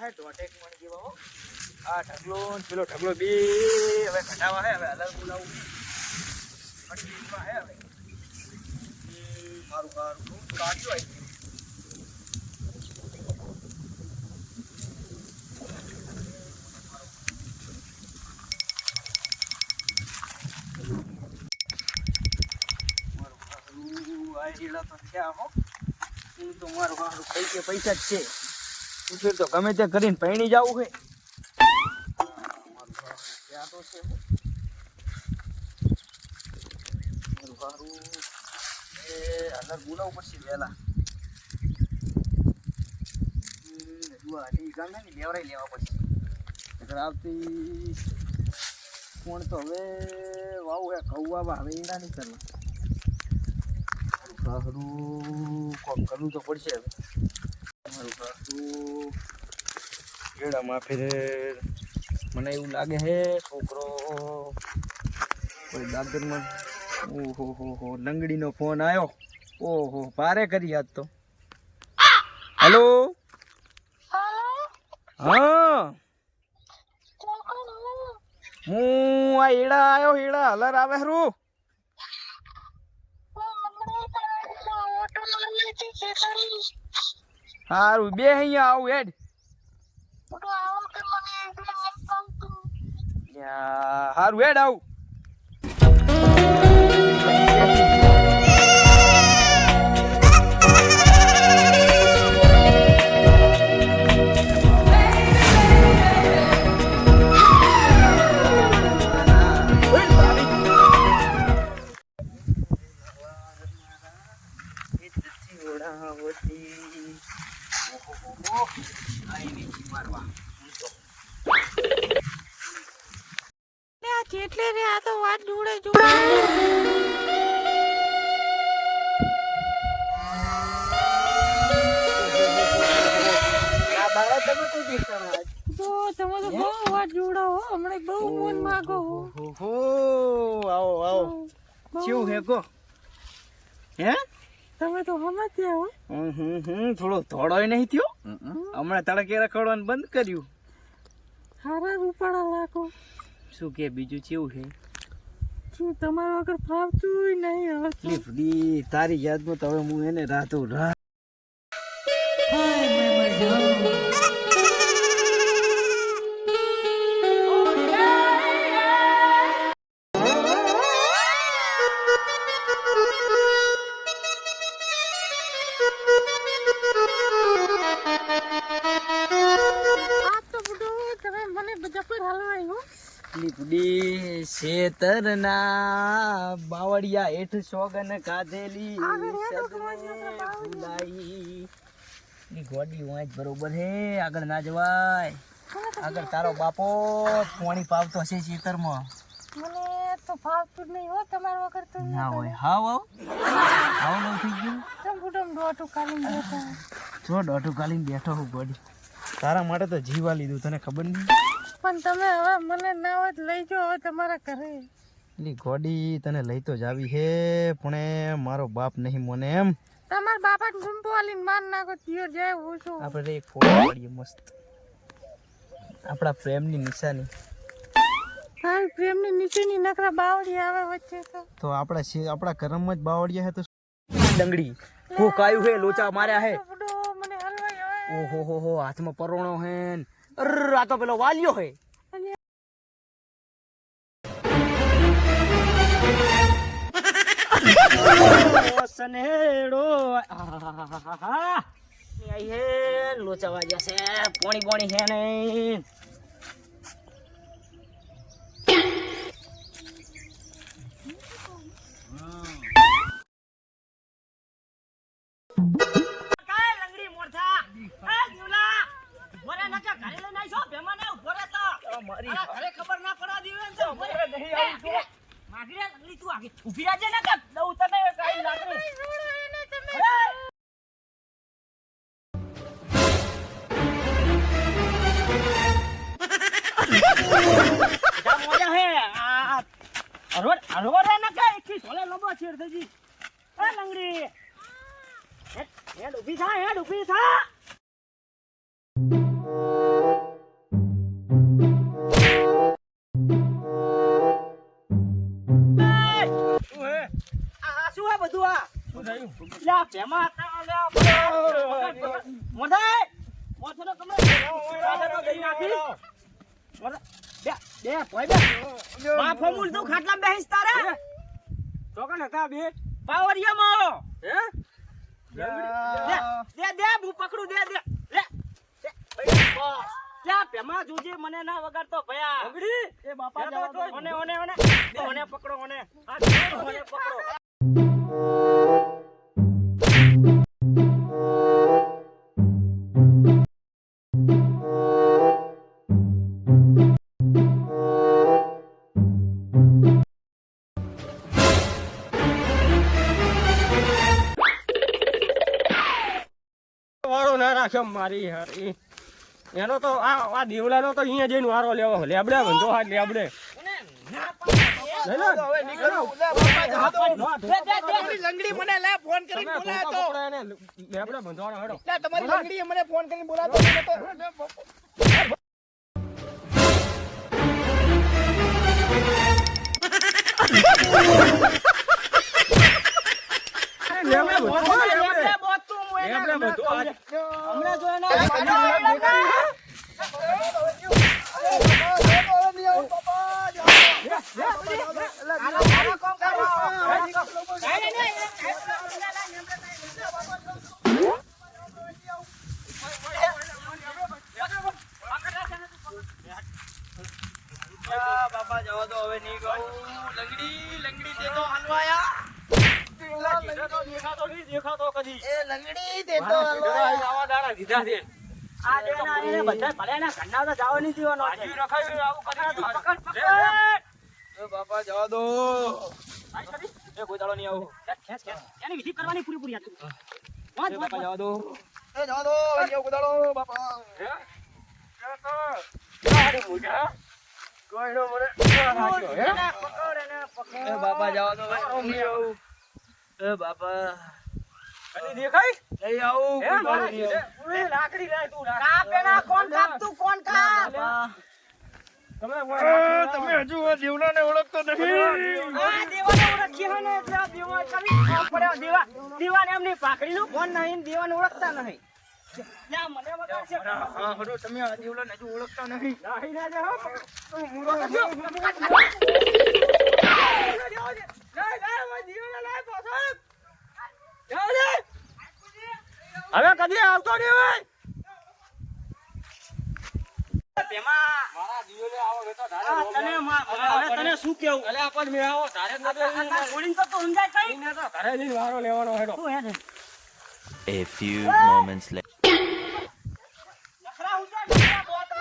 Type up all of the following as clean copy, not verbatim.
હે દોઢેક મણ જેવા હો આ ઢગલો પેલો ઢગલો બે હવે ઘટાવા હે હવે અલગ બોલાવું પટ્ટીમાં હે હવે મારું કાઢ્યું આવી તો થયા હો હું તો મારું હારું પૈસા જ છે હું તો ગમે તે કરીને પૈણી જવું છે ત્યાં તો છે મારું હારું એ અંદર બોલાવવું પડશે વહેલા ગામે ને લેવરાઈ લેવા પડશે આવતી કોણ તો હવે વાવું હે ઘઉં વાવા હવે ઈંડા નહીં કરવા ઘરું કોક કરવું તો પડશે હવે મારું ઘરું કેળામાં ફેરે મને એવું લાગે છે છોકરો કોઈ દાદરમાં ઓહો હો લંગડીનો ફોન આવ્યો ઓહો ભારે કરી આજ તો હેલો હા હું આ હીડા આવ્યો હીડા હલર આવે હરું હારું બે અહીંયા આવું હેડ હારું હેડ આવું કેટલે રે આ તો વાત જોડે જોડે તમે તો બહુ વાત જોડો હો હમણાં બહુ મન માગો હો આવો આવો શું હે કો હે તમે તો સમજ્યા હો થોડો થોડોય નહીં થયો હમણાં તડકે રખડવાનું બંધ કર્યું હારા રૂપાળા લાગો શું કે બીજું કેવું છે શું તમારા વગર ફાવતું નહીં હવે તારી યાદમાં તો હવે હું એને રાતો રાત શેતરના બાવળિયા હેઠ સોગન કાધેલી ભૂલાઈ ગોડી વાંચ બરોબર હે આગળ ના જવાય આગળ તારો બાપો પાણી પાવતો હશે ખેતરમાં મને તો ફાવતું જ નહીં હો તમારા વગર તો ના હોય હાવ નું થઈ ગયું તમ ગુડમ દોટું કાલીને બેઠા જો દોટું કાલીને બેઠો હું ગોડી તારા માટે તો જીવા લીધું તને ખબર નહીં પણ તમે હવે મને ના હોય લઈ જાઓ હવે તમારા ઘરે એલી ગોડી તને લઈ તો જાવી હે પણ મારો બાપ નહીં મને એમ તમારા બાપા ગુંપો વાલીને માર નાખો તિયો જાય હું છું આપણે એક ફોટો પાડીએ મસ્ત આપણા પ્રેમની નિશાની તારી પ્રેમની નિશાની નકરા બાવળી આવે વચ્ચે તો આપણા કરમમાં જ બાવળિયા હે તો ડંગડી હું કાયું હે લોચા માર્યા હે મને હલવાઈ હવે ઓહો હો હાથમાં પરોણો હે આ તો પેલો વાલિયો હે સનેડો આઈ હે લોચા વાજ્યા છે પોણી હે નહીં ખબર ના પડા દીવે તો નહીં આવી માગરે અગલી તું આગે ઊભી રાજે ને કે દઉં તને કાઈ લાગે જા મોજા હે આ અરવર ને કે એકી સોલે લંબો છેડ થજી એ લંગડી હેડ ઊભી થા લ્યા ભેમા હતા લ્યા મોઢાઈ મોથનો કમરે તો ગઈ નાખી બે ભાઈ બે માં ફમુલ તું ખાટલા બેહીસ તારે ચોકન હતા બે પાવરિયામાં હે દે હું પકડું દે લે લ્યા ભેમા જોજે મને ના વગાડતો ભયા અંગડી એ બાપા જાવ તો ઓને પકડો ઓને પકડો વારો ના રાખ્યો મારી હારી એનો તો આ દેવલાનો તો અહીંયા જઈને વારો લેવો લેબડે બંધો હાથ લેબડે લંગડી મને લે ફોન કરીને બોલાતો લેબડે બંધવાનો હેડો તમારી લંગડી મને ફોન કરીને બોલાતો બાપા જવા દો હવે નહીં કહું લંગડી દે તો હલવાયા દેખાતો કદી એ લંગડી દે તો હલવાયા આવા દાડા દીધા છે આ દેના એને બધા ભલ્યાના ઘરના તો જાવ નહીં દીવાનો હાજી રખાયું આવું કરી પકડ એ બાપા જવા દો એ કોઈ દાડો નહીં આવું ખેંચ એની વિધિ કરવાની પૂરી હતી બાપા જવા દો એ જવા દો અહીંયા ઉડાડો બાપા હે ગાડી મુજા કોઈનો મને રાખ્યો હે પકડ એને પકડ એ બાપા જવા દો નહીં આવું એ બાપા કદી દેખાય લઈ આવું હે મારે એ લાકડી લે તું કાપેના કોણ કાપતું કોણ કાપ તમે હજુ આ દેવલાને ઓળખતો નથી આ દેવાને ઓળખી હોય ને એટલે આ દેવા કરી પડ્યો દેવાને એમની પાકડીનું ફોન નહીં દેવાને ઓળખતા નહીં યા મને વગાડશે હા હડો તમે આ દેવલાને હજુ ઓળખતા નહીં નહીં ના જાઓ તું મૂરો હવે કદી આવતો નહીં હોય મારા દીવલે આવો બેટા ધારે તને શું કેવું અલે આપણ મે આવો ધારે ન બોલિંગ તો સમજાય કઈ ને તો ધારે જઈને વારો લેવાનો હેડો શું હે A few moments later. નખરા ઉજા નખરા બોત રે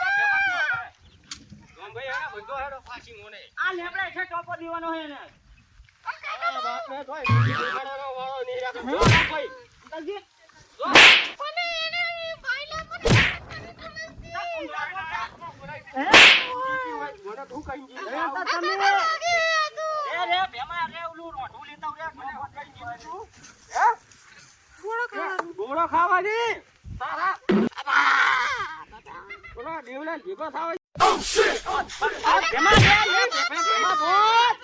ગમ ભાઈ આ બધો હેડો પાછી મોને આ લેબડા છે ટોપો દીવાનો હે ને આ બાપ ને તોય દીવાનો વારો નહીં રાખો જો ભાઈ જલ્દી મને તું કઈ જી રે ભેમા રે ઓલું રોઢું લેતા રે મને કઈ જી તું હે ગોળો ખાવા દે તારા ઓલા દેવલા ભેગો થાવ ભેમા રે ભેમા બોત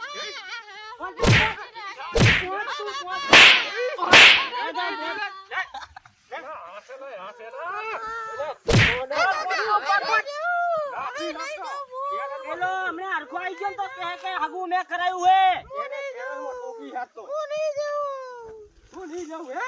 પેલો હમણે હરખો આવી ગયો તો કે હગુ મેં કરાયું હે એને કેરળમાં ટોપી હાથતો હું નહીં જાઉં હે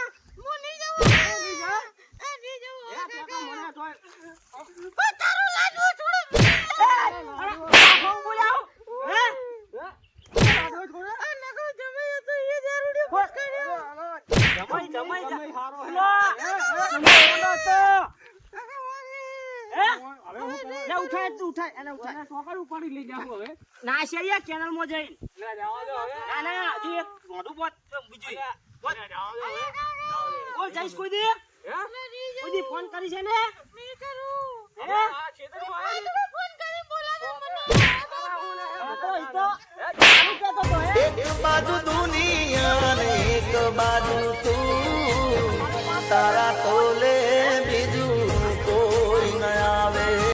કેનલ માં જઈ ના હજુ એક મોઢું બોત બીજું બોલ જઈશ કોઈ દી કોઈ દી ફોન કરી છે ને બાજુ દૂર